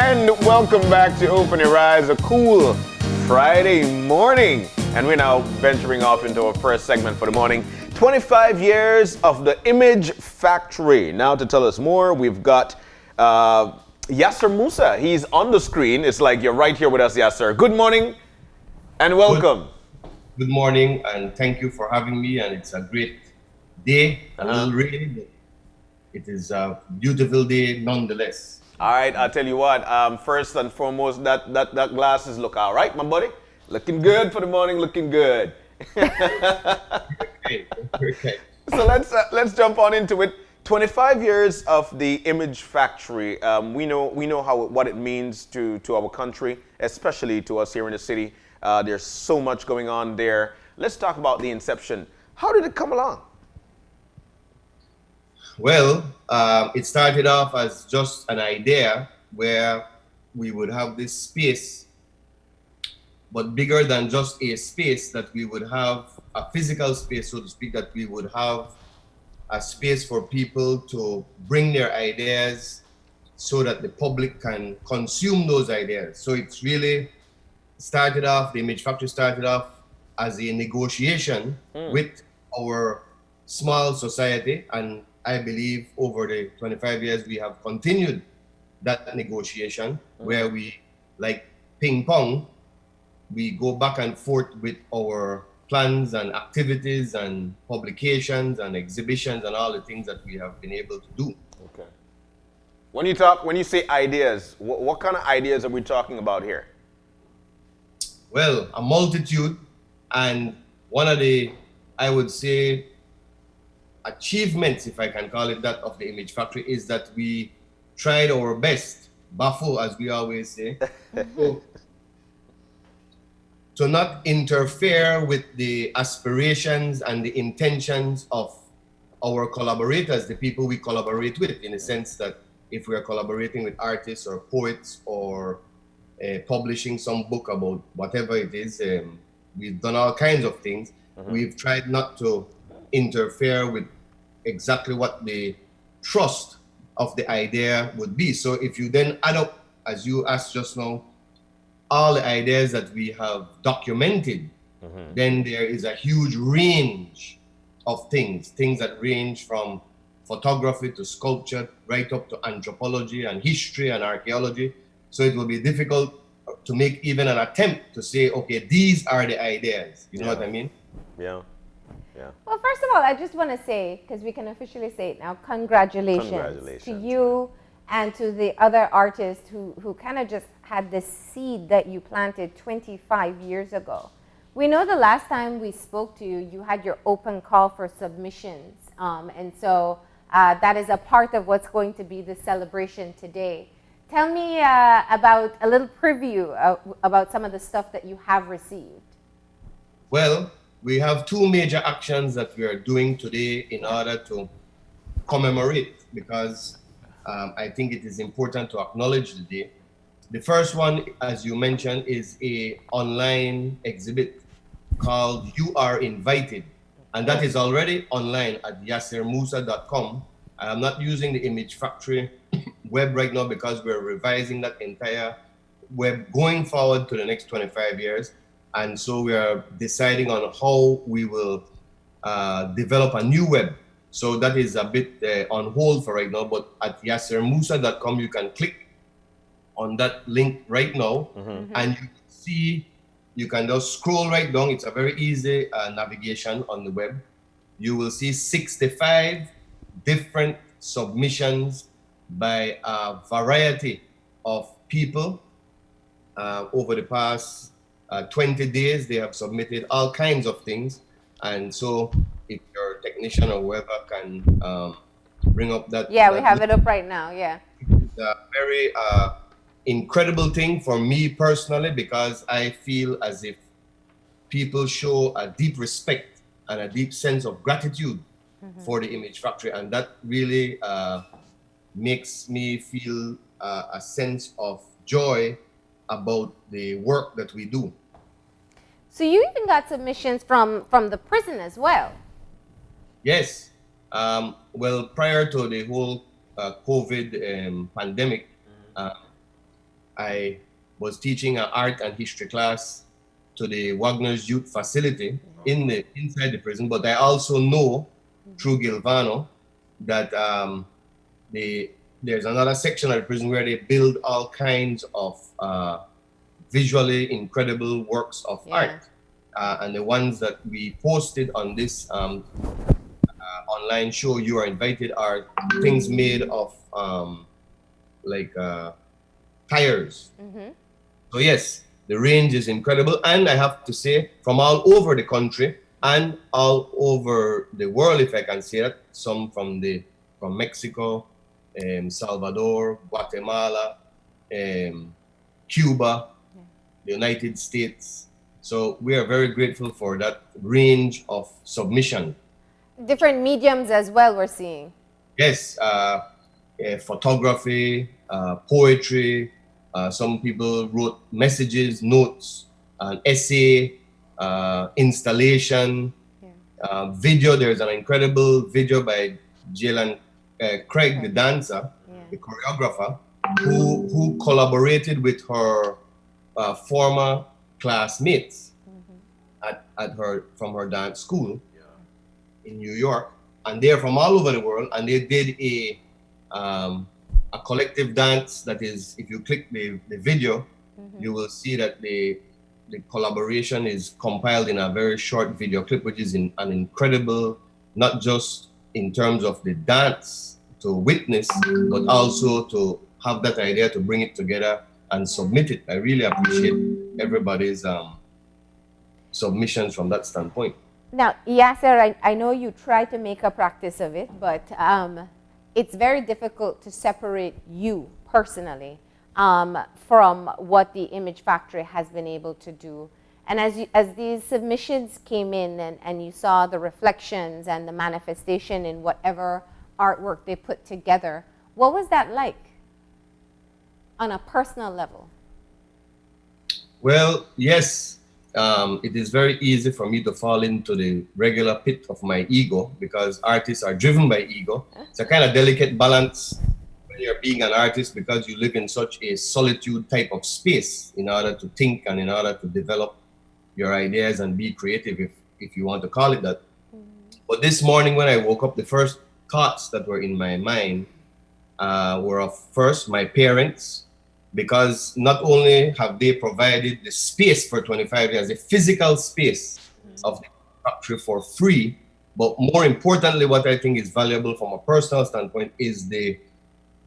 And welcome back to Open Your Eyes, a cool Friday morning. And we're now venturing off into our first segment for the morning. 25 years of the Image Factory. Now to tell us more, we've got Yasser Musa. He's on the screen. It's like you're right here with us, Yasser. Good morning and welcome. Good morning, and thank you for having me. And it's a great day. A little rainy, but it is a beautiful day nonetheless. All right, I'll tell you what. First and foremost, that glasses look all right, my buddy. Looking good for the morning. Looking good. Okay. So let's jump on into it. 25 years of the Image Factory. We know what it means to our country, especially to us here in the city. There's so much going on there. Let's talk about the inception. How did it come along? Well, it started off as just an idea where we would have this space, but bigger than just a space, that we would have a physical space, so to speak, that we would have a space for people to bring their ideas so that the public can consume those ideas. So it's really started off, the Image Factory started off as a negotiation with our small society, and I believe over the 25 years we have continued that negotiation where we, like ping pong, we go back and forth with our plans and activities and publications and exhibitions and all the things that we have been able to do. Okay. When you say ideas, what kind of ideas are we talking about here? Well, a multitude, and one of the, I would say, achievements, if I can call it that, of the Image Factory is that we tried our best, baffle as we always say, to not interfere with the aspirations and the intentions of our collaborators, the people we collaborate with, in the sense that if we are collaborating with artists or poets or publishing some book about whatever it is, we've done all kinds of things. We've tried not to interfere with exactly what the trust of the idea would be. So if you then add up, as you asked just now, all the ideas that we have documented, then there is a huge range of things that range from photography to sculpture, right up to anthropology and history and archaeology. So it will be difficult to make even an attempt to say, okay, these are the ideas. You know what I mean? Yeah. Well, first of all, I just want to say, because we can officially say it now, congratulations to you and to the other artists who kind of just had this seed that you planted 25 years ago. We know the last time we spoke to you, you had your open call for submissions. And so that is a part of what's going to be the celebration today. Tell me about a little preview about some of the stuff that you have received. Well, we have two major actions that we are doing today in order to commemorate, because I think it is important to acknowledge the day. The first one, as you mentioned, is an online exhibit called You Are Invited. And that is already online at yassermusa.com. I am not using the Image Factory web right now because we're revising that entire web going forward to the next 25 years. And so we are deciding on how we will develop a new web. So that is a bit on hold for right now, but at yassermusa.com, you can click on that link right now, and you see, you can just scroll right down. It's a very easy navigation on the web. You will see 65 different submissions by a variety of people over the past 20 days. They have submitted all kinds of things. And so if your technician or whoever can bring up that. Yeah, we have it up right now, yeah. It's a very incredible thing for me personally, because I feel as if people show a deep respect and a deep sense of gratitude for the Image Factory. And that really makes me feel a sense of joy about the work that we do. So you even got submissions from the prison as well. Yes. Well, prior to the whole COVID pandemic, I was teaching an art and history class to the Wagner's Youth Facility inside the prison, but I also know through Gilvano that there's another section of the prison where they build all kinds of visually incredible works of art. And the ones that we posted on this online show, You Are Invited, are things made of tires. So yes, the range is incredible. And I have to say, from all over the country and all over the world, if I can say that, some from Mexico, Salvador, Guatemala, Cuba, the United States. So we are very grateful for that range of submission. Different mediums as well, we're seeing. Yes, photography, poetry. Some people wrote messages, notes, an essay, installation, video. There's an incredible video by Jalen Craig, the dancer, the choreographer, who collaborated with her former classmates from her dance school in New York, and they're from all over the world, and they did a collective dance that is, if you click the video, you will see that the collaboration is compiled in a very short video clip, which is an incredible, not just in terms of the dance to witness, but also to have that idea to bring it together and submit it. I really appreciate everybody's submissions from that standpoint. Now, Yasser, I know you try to make a practice of it, but it's very difficult to separate you personally from what the Image Factory has been able to do. And as these submissions came in and you saw the reflections and the manifestation in whatever artwork they put together, what was that like on a personal level? Well, yes, it is very easy for me to fall into the regular pit of my ego because artists are driven by ego. It's a kind of delicate balance when you're being an artist because you live in such a solitude type of space in order to think and in order to develop your ideas and be creative, if you want to call it that. But this morning when I woke up, the first thoughts that were in my mind were of first my parents, because not only have they provided the space for 25 years, the physical space of the factory for free, but more importantly, what I think is valuable from a personal standpoint is the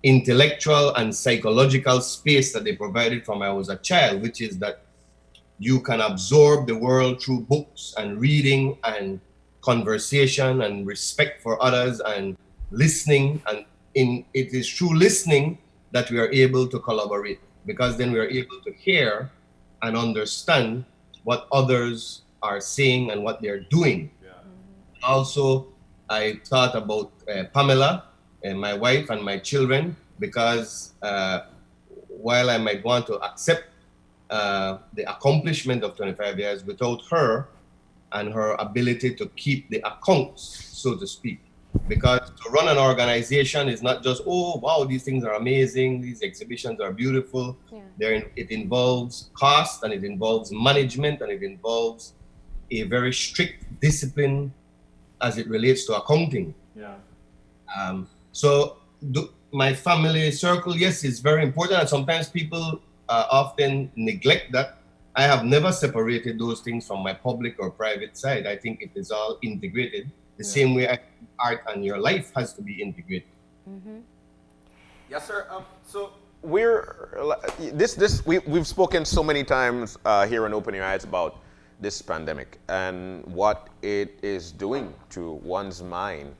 intellectual and psychological space that they provided from when I was a child, which is that you can absorb the world through books and reading and conversation and respect for others and listening. And it is through listening that we are able to collaborate, because then we are able to hear and understand what others are saying and what they're doing. Also, I thought about Pamela and my wife and my children, because while I might want to accept the accomplishment of 25 years, without her and her ability to keep the accounts, so to speak. Because to run an organization is not just, oh, wow, these things are amazing, these exhibitions are beautiful. It involves cost, and it involves management, and it involves a very strict discipline as it relates to accounting. So my family circle, yes, is very important, and sometimes people often neglect that. I have never separated those things from my public or private side. I think it is all integrated. The same way art and your life has to be integrated. Yes, sir. So we've spoken so many times here on Open Your Eyes about this pandemic and what it is doing to one's mind.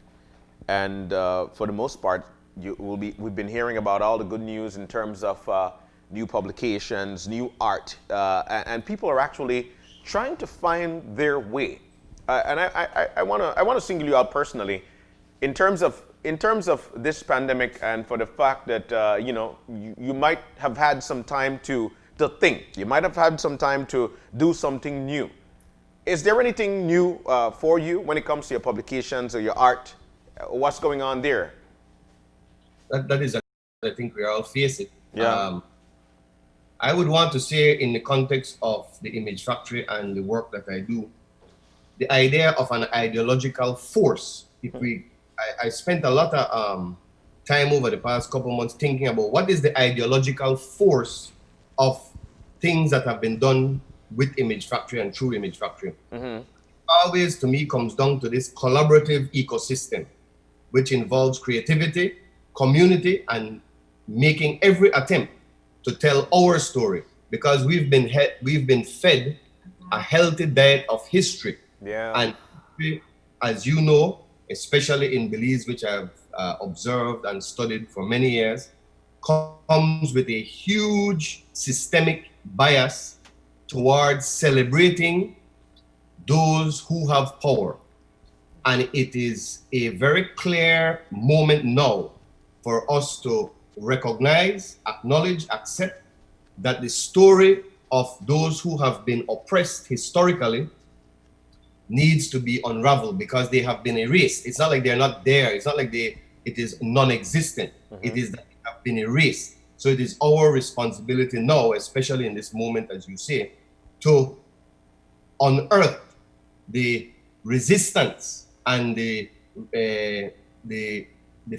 And for the most part, we've been hearing about all the good news in terms of new publications, new art, and people are actually trying to find their way. And I want to single you out personally, in terms of this pandemic, and for the fact that you might have had some time to think, you might have had some time to do something new. Is there anything new for you when it comes to your publications or your art? What's going on there? That is, I think we all face it. I would want to say, in the context of the Image Factory and the work that I do, the idea of an ideological force. I spent a lot of time over the past couple months thinking about what is the ideological force of things that have been done with Image Factory and through Image Factory. Always, to me, comes down to this collaborative ecosystem, which involves creativity, community, and making every attempt to tell our story, because we've been fed a healthy diet of history. And as you know, especially in Belize, which I've observed and studied for many years, comes with a huge systemic bias towards celebrating those who have power. And it is a very clear moment now for us to recognize, acknowledge, accept that the story of those who have been oppressed historically needs to be unraveled, because they have been erased. It's not like they're not there. It's not like it is non-existent. It is that they have been erased. So it is our responsibility now, especially in this moment, as you say, to unearth the resistance and the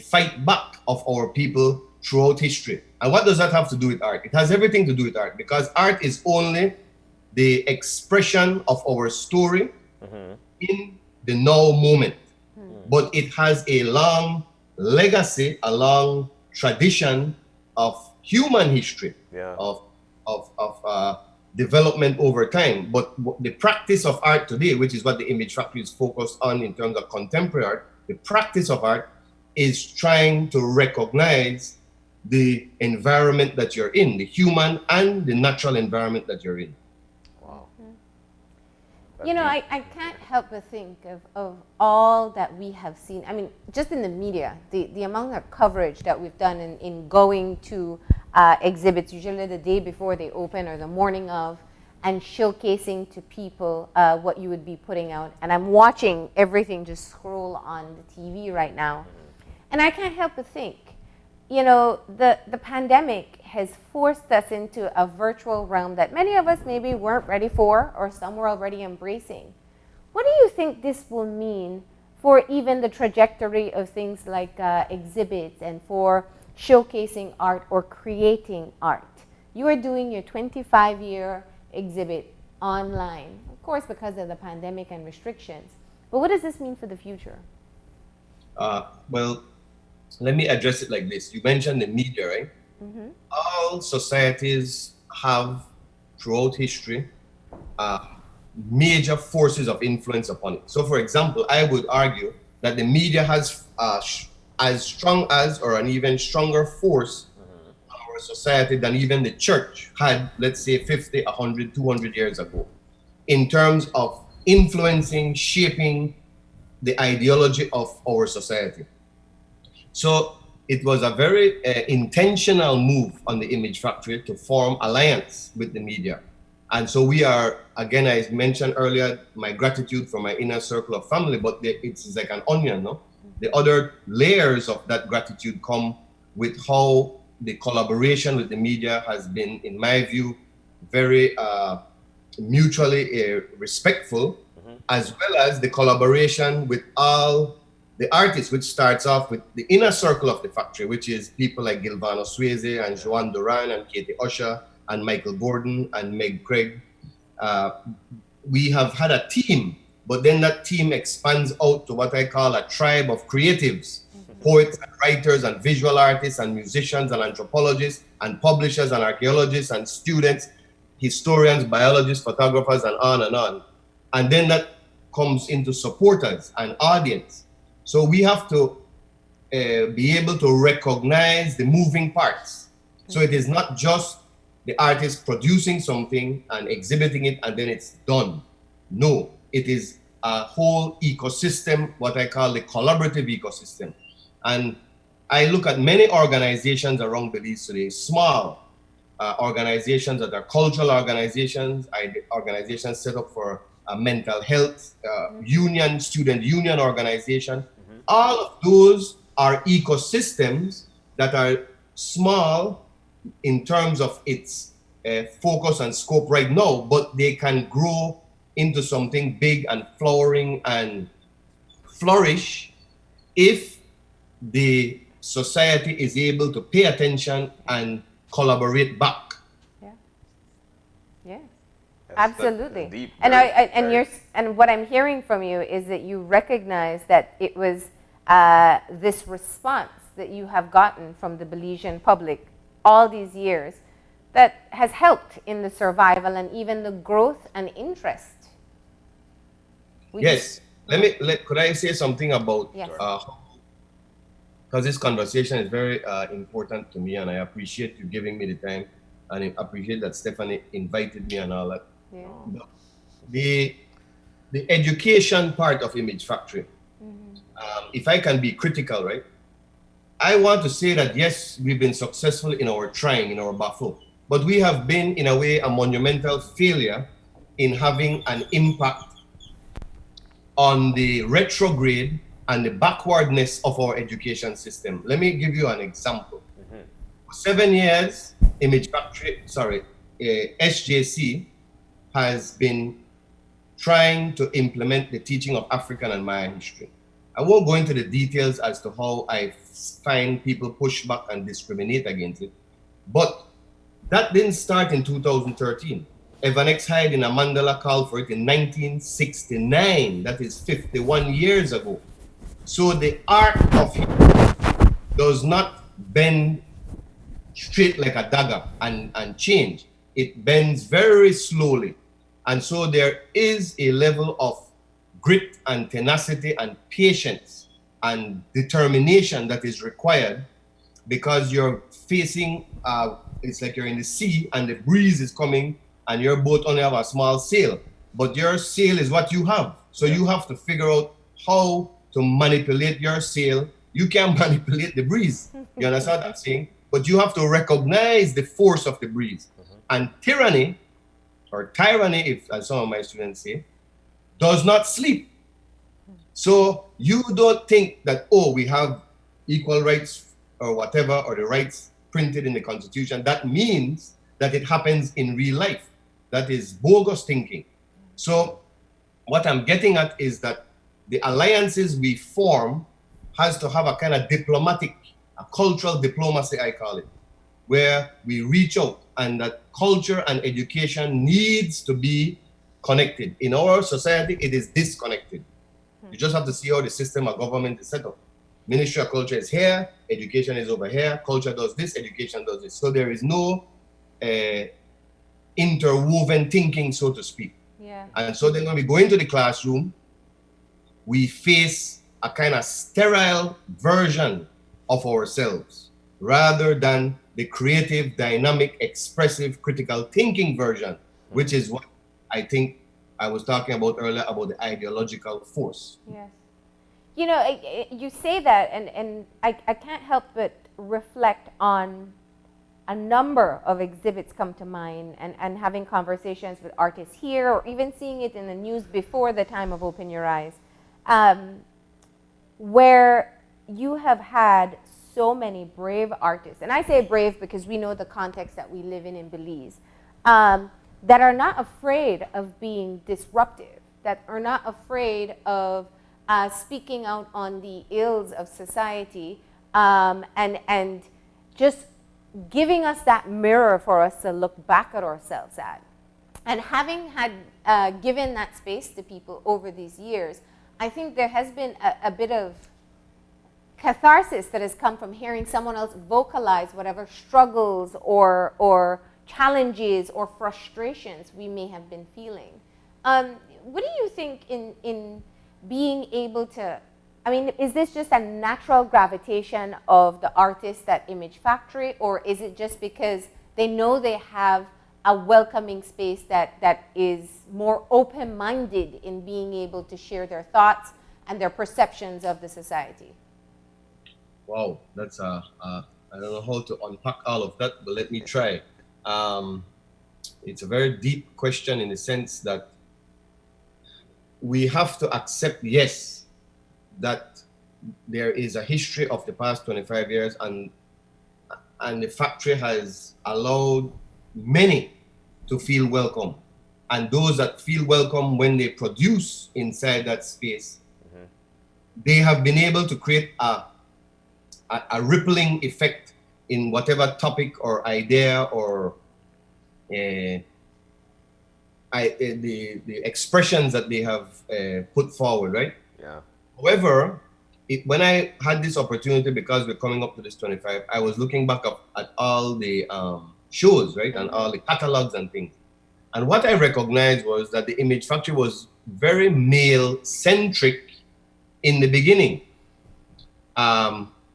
fight back of our people throughout history. And what does that have to do with art? It has everything to do with art, because art is only the expression of our story in the now moment. But it has a long legacy, a long tradition of human history, of development over time. But the practice of art today, which is what the Image Factory is focused on in terms of contemporary art, the practice of art is trying to recognize the environment that you're in, the human and the natural environment that you're in. Wow. You know, I can't help but think of all that we have seen. I mean, just in the media, the amount of coverage that we've done in going to exhibits, usually the day before they open or the morning of, and showcasing to people what you would be putting out. And I'm watching everything just scroll on the TV right now. And I can't help but think, you know, the pandemic has forced us into a virtual realm that many of us maybe weren't ready for, or some were already embracing. What do you think this will mean for even the trajectory of things like exhibits and for showcasing art or creating art? You are doing your 25-year exhibit online, of course, because of the pandemic and restrictions. But what does this mean for the future? Well, let me address it like this. You mentioned the media, right? All societies have, throughout history, major forces of influence upon it. So, for example, I would argue that the media has as strong as, or an even stronger force on our society than even the church had, let's say, 50, 100, 200 years ago, in terms of influencing, shaping the ideology of our society. So it was a very intentional move on the Image Factory to form alliance with the media. And so we are, again, I mentioned earlier, my gratitude for my inner circle of family, but it's like an onion, no? The other layers of that gratitude come with how the collaboration with the media has been, in my view, very mutually respectful, as well as the collaboration with all the artists, which starts off with the inner circle of the factory, which is people like Gilvano Swayze and Joan Duran and Katie Usher and Michael Gordon and Meg Craig. We have had a team, but then that team expands out to what I call a tribe of creatives, poets and writers and visual artists and musicians and anthropologists and publishers and archaeologists and students, historians, biologists, photographers, and on and on. And then that comes into supporters and audience. So we have to be able to recognize the moving parts. So it is not just the artist producing something and exhibiting it and then it's done. No, it is a whole ecosystem, what I call the collaborative ecosystem. And I look at many organizations around Belize today, small organizations that are cultural organizations, organizations set up for mental health, union, student union organization. All of those are ecosystems that are small in terms of its focus and scope right now, but they can grow into something big and flowering and flourish if the society is able to pay attention and collaborate back. Yeah. Yeah. Absolutely. Deep, and what I'm hearing from you is that you recognize that it was this response that you have gotten from the Belizean public all these years that has helped in the survival and even the growth and interest. Yes. Could I say something about, because this conversation is very important to me, and I appreciate you giving me the time, and I appreciate that Stephanie invited me and all that. Yeah. The education part of Image Factory, if I can be critical, right? I want to say that yes, we've been successful in our trying, in our baffle, but we have been, in a way, a monumental failure in having an impact on the retrograde and the backwardness of our education system. Let me give you an example. For 7 years, SJC has been trying to implement the teaching of African and Maya history. I won't go into the details as to how I find people push back and discriminate against it, but that didn't start in 2013. Evanex Hyde in a Mandela called for it in 1969. That is 51 years ago. So the art of history does not bend straight like a dagger and change. It bends very slowly. And so there is a level of grit and tenacity and patience and determination that is required, because you're facing, it's like you're in the sea and the breeze is coming and your boat only have a small sail, but your sail is what you have. So you have to figure out how to manipulate your sail. You can't manipulate the breeze. You understand what I'm saying? But you have to recognize the force of the breeze. And tyranny, or tyranny, if as some of my students say, does not sleep. So you don't think that, oh, we have equal rights or whatever, or the rights printed in the Constitution. That means that it happens in real life. That is bogus thinking. So what I'm getting at is that the alliances we form has to have a kind of diplomatic, a cultural diplomacy, I call it, where we reach out, and that culture and education needs to be connected. In our society, it is disconnected. You just have to see how the system of government is set up. Ministry of Culture is here, education is over here, culture does this, education does this. So there is no interwoven thinking, so to speak. Yeah. And so then when we go into the classroom, we face a kind of sterile version of ourselves rather than the creative, dynamic, expressive, critical thinking version, which is what I think I was talking about earlier about the ideological force. Yes. You know, you say that, and I can't help but reflect on a number of exhibits come to mind, and having conversations with artists here, or even seeing it in the news before the time of Open Your Eyes, where you have had so many brave artists, and I say brave because we know the context that we live in Belize, that are not afraid of being disruptive, that are not afraid of speaking out on the ills of society, and just giving us that mirror for us to look back at ourselves at. And having had given that space to people over these years, I think there has been a bit of catharsis that has come from hearing someone else vocalize whatever struggles or challenges or frustrations we may have been feeling. What do you think in being able to, I mean, is this just a natural gravitation of the artists at Image Factory, or is it just because they know they have a welcoming space that is more open-minded in being able to share their thoughts and their perceptions of the society? Wow, that's I don't know how to unpack all of that, but let me try. It's a very deep question in the sense that we have to accept, yes, that there is a history of the past 25 years, and the factory has allowed many to feel welcome. And those that feel welcome when they produce inside that space, they have been able to create a rippling effect in whatever topic or idea or the expressions that they have put forward, right? Yeah. However, when I had this opportunity, because we're coming up to this 25, I was looking back up at all the shows, right, and all the catalogs and things. And what I recognized was that the Image Factory was very male-centric in the beginning.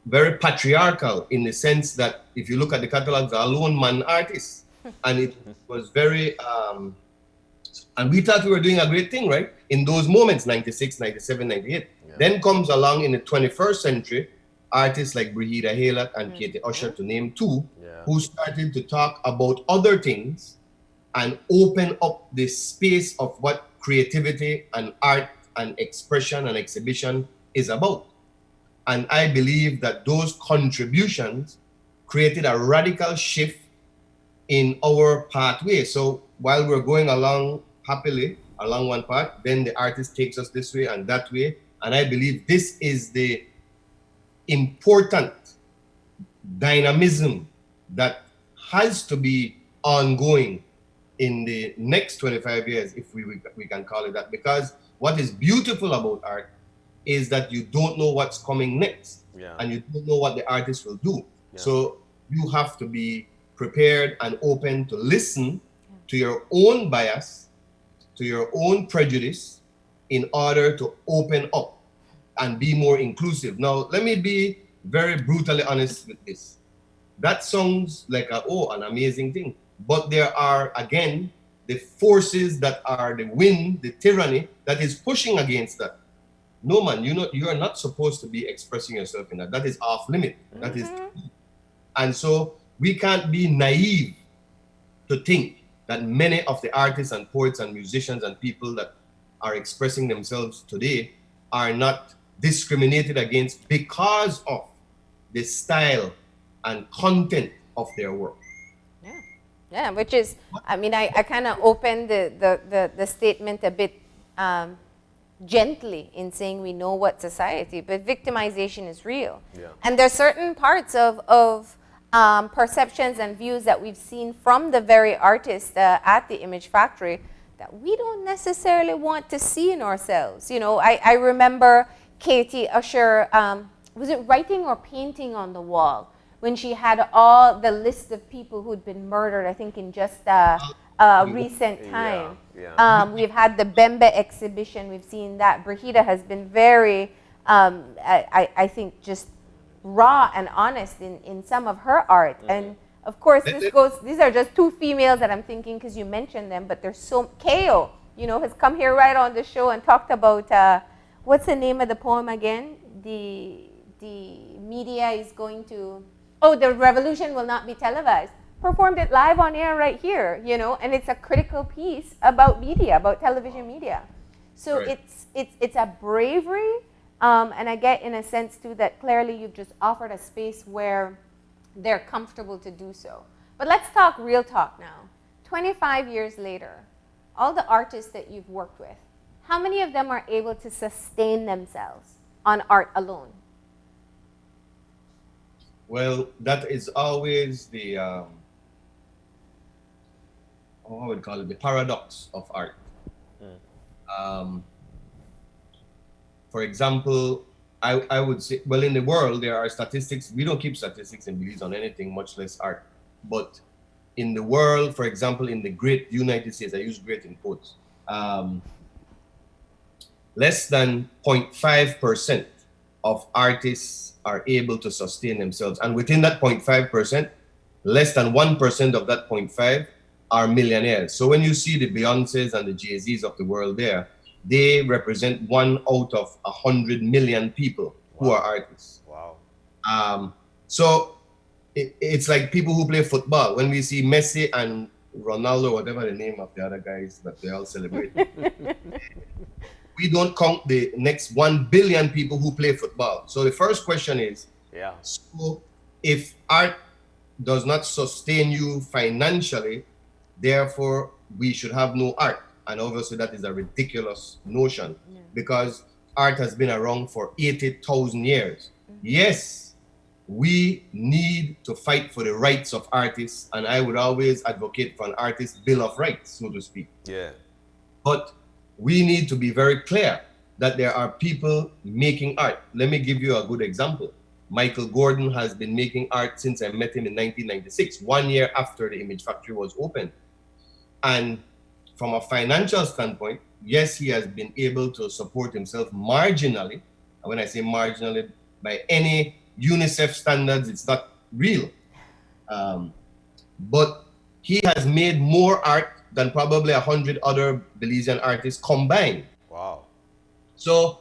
Very patriarchal in the sense that if you look at the catalogs, they're lone man artists. And it was very, and we thought we were doing a great thing, right? In those moments, 96, 97, 98. Yeah. Then comes along in the 21st century, artists like Brigida Haylock and Katie Usher, to name two, who started to talk about other things and open up this space of what creativity and art and expression and exhibition is about. And I believe that those contributions created a radical shift in our pathway. So while we're going along happily along one path, then the artist takes us this way and that way. And I believe this is the important dynamism that has to be ongoing in the next 25 years, if we can call it that. Because what is beautiful about art is that you don't know what's coming next, and you don't know what the artist will do. So you have to be prepared and open to listen to your own bias, to your own prejudice, in order to open up and be more inclusive. Now, let me be very brutally honest with this. That sounds like an amazing thing. But there are, again, the forces that are the wind, the tyranny that is pushing against that. No, man, you are not supposed to be expressing yourself in that. That is off limit. That is, and so we can't be naive to think that many of the artists and poets and musicians and people that are expressing themselves today are not discriminated against because of the style and content of their work. Yeah, which is, I mean, I kind of opened the statement a bit gently in saying we know what society, but victimization is real. And there's certain parts of perceptions and views that we've seen from the very artists at the Image Factory that we don't necessarily want to see in ourselves. You know, I remember Katie Usher, was it writing or painting on the wall? When she had all the list of people who'd been murdered, I think in just recent time. We've had the Bembe exhibition, we've seen that. Brigida has been very, I think, just raw and honest in some of her art. And of course, these are just two females that I'm thinking because you mentioned them, but there's so, Keo, you know, has come here right on the show and talked about, what's the name of the poem again? The media is going to, the revolution will not be televised. Performed it live on air right here, you know, and it's a critical piece about media, about television media. So it's a bravery, and I get in a sense too that clearly you've just offered a space where they're comfortable to do so. But let's talk real talk now. 25 years later, all the artists that you've worked with, how many of them are able to sustain themselves on art alone? Well, that is always the, I would call it the paradox of art. For example, I would say, well, in the world, there are statistics. We don't keep statistics in Belize on anything, much less art. But in the world, for example, in the great United States, I use great in quotes, less than 0.5% of artists are able to sustain themselves. And within that 0.5%, less than 1% of that 0.5 are millionaires. So when you see the Beyoncés and the Jay-Z's of the world there, they represent 1 out of 100 million people who are artists. So it's like people who play football. When we see Messi and Ronaldo, whatever the name of the other guys that they all celebrate, we don't count the next 1 billion people who play football. So the first question is, so if art does not sustain you financially, therefore we should have no art. And obviously that is a ridiculous notion, because art has been around for 80,000 years. Yes, we need to fight for the rights of artists, and I would always advocate for an artist's bill of rights, so to speak. Yeah. But we need to be very clear that there are people making art. Let me give you a good example. Michael Gordon has been making art since I met him in 1996, 1 year after the Image Factory was opened. And from a financial standpoint, yes, he has been able to support himself marginally. And when I say marginally, by any UNICEF standards, it's not real. But he has made more art than probably 100 other Belizean artists combined. Wow. So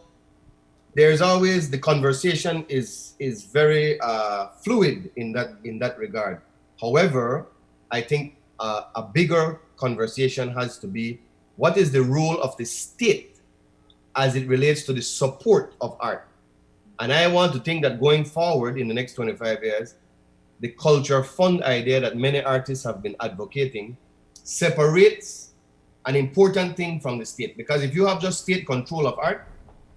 there's always, the conversation is very fluid in that regard. However, I think a bigger conversation has to be, what is the role of the state as it relates to the support of art? And I want to think that going forward in the next 25 years, the culture fund idea that many artists have been advocating separates an important thing from the state. Because if you have just state control of art,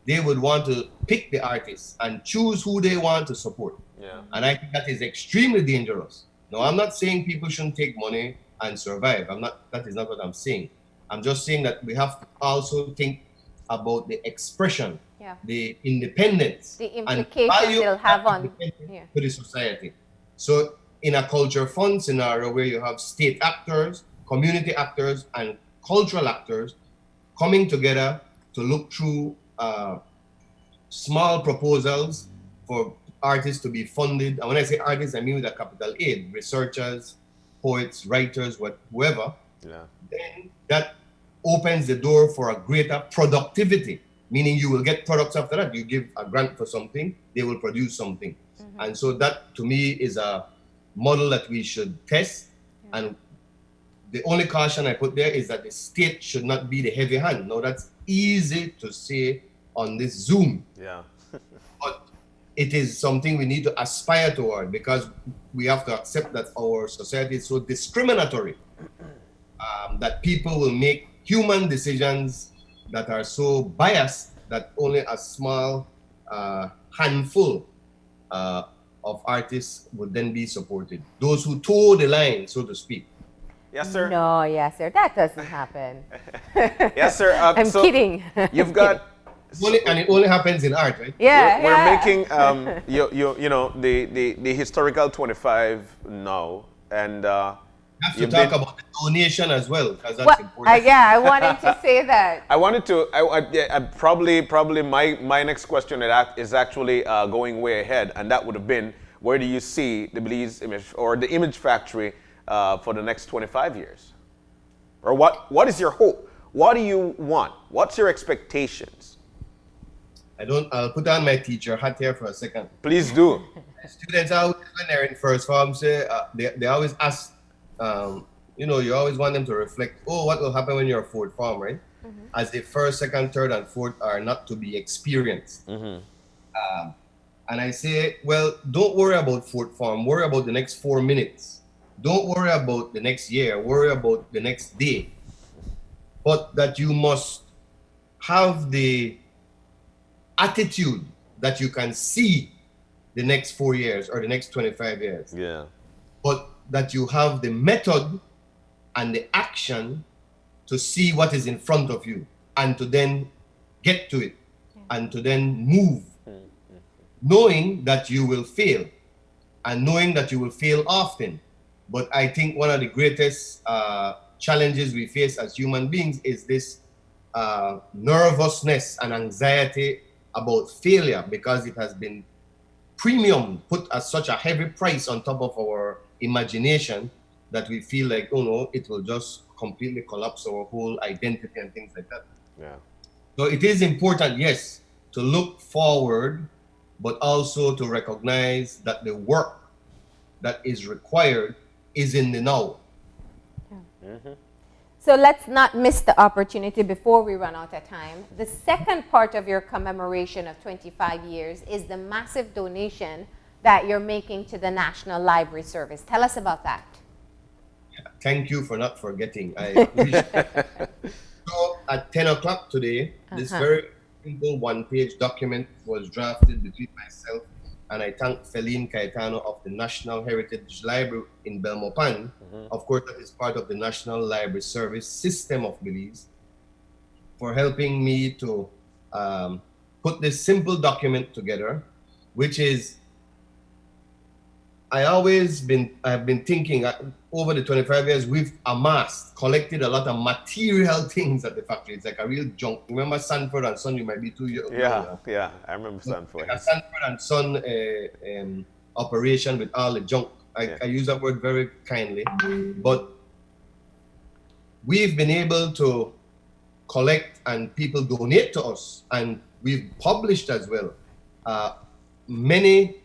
they would want to pick the artists and choose who they want to support. Yeah. And I think that is extremely dangerous. Now, I'm not saying people shouldn't take money and survive. That is not what I'm saying. I'm just saying that we have to also think about the expression, the independence, the implications it'll have on to the society. So in a culture fund scenario where you have state actors, community actors, and cultural actors coming together to look through small proposals for artists to be funded. And when I say artists, I mean with a capital A, researchers, poets, writers, whoever. Yeah. Then that opens the door for a greater productivity, meaning you will get products after that. You give a grant for something, they will produce something. And so that, to me, is a model that we should test. And the only caution I put there is that the state should not be the heavy hand. Now, that's easy to say on this Zoom. Yeah. But it is something we need to aspire toward, because we have to accept that our society is so discriminatory that people will make human decisions that are so biased that only a small handful of artists would then be supported. Those who toe the line, so to speak. Yes, sir. No, yes, sir. That doesn't happen. Yes, sir. I'm kidding. You've got... And it only happens in art, right? Yeah, we're making you know the historical 25 now, and you have to talk about the donation as well, because that's important. I wanted to say that. I wanted to. Probably my next question is actually going way ahead, and that would have been, where do you see the Belize Image or the Image Factory for the next 25 years, or what is your hope? What do you want? What's your expectations? I'll put on my teacher hat here for a second. Please do. Students out when they're in first form, say they always ask, you always want them to reflect, what will happen when you're a fourth form, right? As the first, second, third, and fourth are not to be experienced. And I say, well, don't worry about fourth form, worry about the next 4 minutes. Don't worry about the next year, worry about the next day. But that you must have the attitude that you can see the next 4 years or the next 25 years. Yeah. But that you have the method and the action to see what is in front of you and to then get to it and to then move, knowing that you will fail and knowing that you will fail often. But I think one of the greatest challenges we face as human beings is this nervousness and anxiety about failure, because it has been put as such a heavy price on top of our imagination that we feel like, it will just completely collapse our whole identity and things like that. Yeah. So it is important, yes, to look forward, but also to recognize that the work that is required is in the now. So let's not miss the opportunity before we run out of time. The second part of your commemoration of 25 years is the massive donation that you're making to the National Library Service. Tell us about that. Thank you for not forgetting. I appreciate it. So at 10 o'clock today, this very simple one-page document was drafted between myself and I thank Feline Caetano of the National Heritage Library in Belmopan. Of course, that is part of the National Library Service system of Belize, for helping me to put this simple document together, which is, I've been thinking over the 25 years, we've collected a lot of material things at the factory. It's like a real junk. Remember Sanford and Son? You might be too young. Yeah, I remember Sanford. Like a Sanford and Son operation with all the junk. I use that word very kindly, but we've been able to collect and people donate to us, and we've published as well many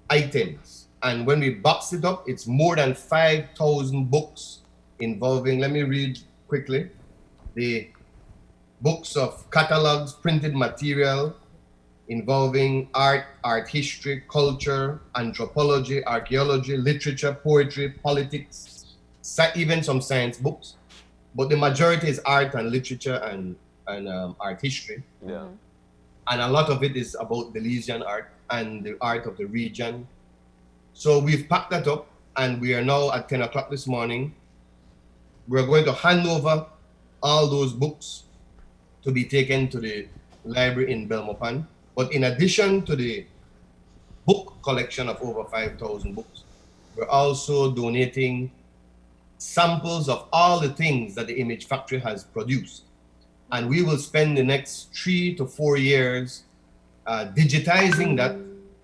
items. And when we box it up, it's more than 5,000 books involving, let me read quickly, the books of catalogs, printed material involving art history, culture, anthropology, archaeology, literature, poetry, politics, even some science books. But the majority is art and literature and art history. Yeah. And a lot of it is about Belizean art and the art of the region. So we've packed that up, and we are now at 10 o'clock this morning. We're going to hand over all those books to be taken to the library in Belmopan. But in addition to the book collection of over 5,000 books, we're also donating samples of all the things that the Image Factory has produced. And we will spend the next 3 to 4 years digitizing that,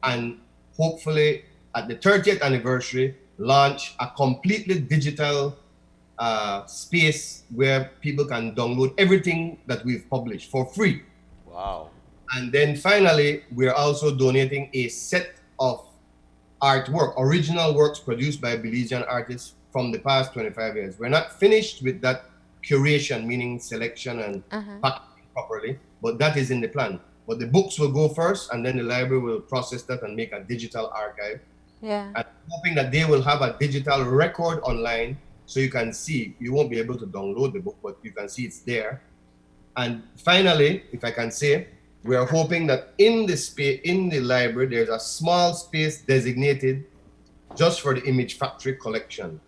and hopefully at the 30th anniversary, launch a completely digital space where people can download everything that we've published for free. Wow. And then finally, we're also donating a set of artwork, original works produced by Belizean artists from the past 25 years. We're not finished with that curation, meaning selection and packaging properly, but that is in the plan. But the books will go first, and then the library will process that and make a digital archive. Yeah. And hoping that they will have a digital record online, so you can see. You won't be able to download the book, but you can see it's there. And finally, if I can say, we are hoping that in the library, there's a small space designated just for the Image Factory collection,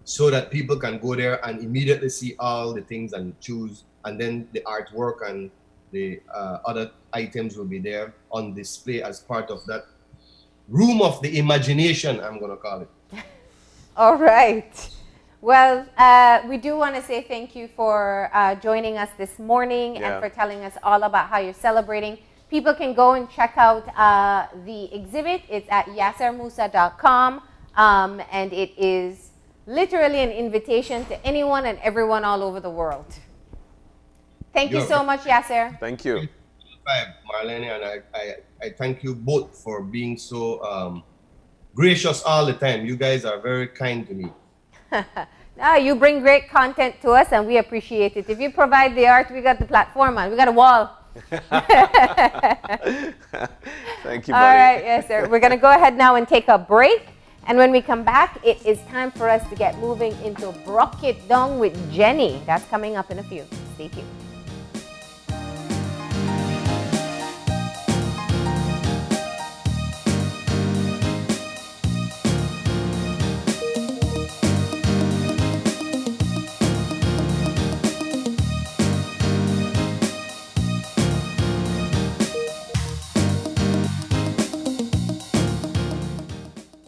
so that people can go there and immediately see all the things and choose, and then the artwork and the other items will be there on display as part of that room of the imagination, I'm going to call it. All right. Well, we do want to say thank you for joining us this morning and for telling us all about how you're celebrating. People can go and check out the exhibit. It's at yassermusa.com, and it is literally an invitation to anyone and everyone all over the world. Thank you so much, Yasser. Thank you. Marlene, and I thank you both for being so gracious all the time. You guys are very kind to me. No, you bring great content to us, and we appreciate it. If you provide the art, we got the platform, man. We got a wall. Thank you, buddy. All right, yes, sir. We're going to go ahead now and take a break. And when we come back, it is time for us to get moving into Brock It Down with Jenny. That's coming up in a few. Stay tuned.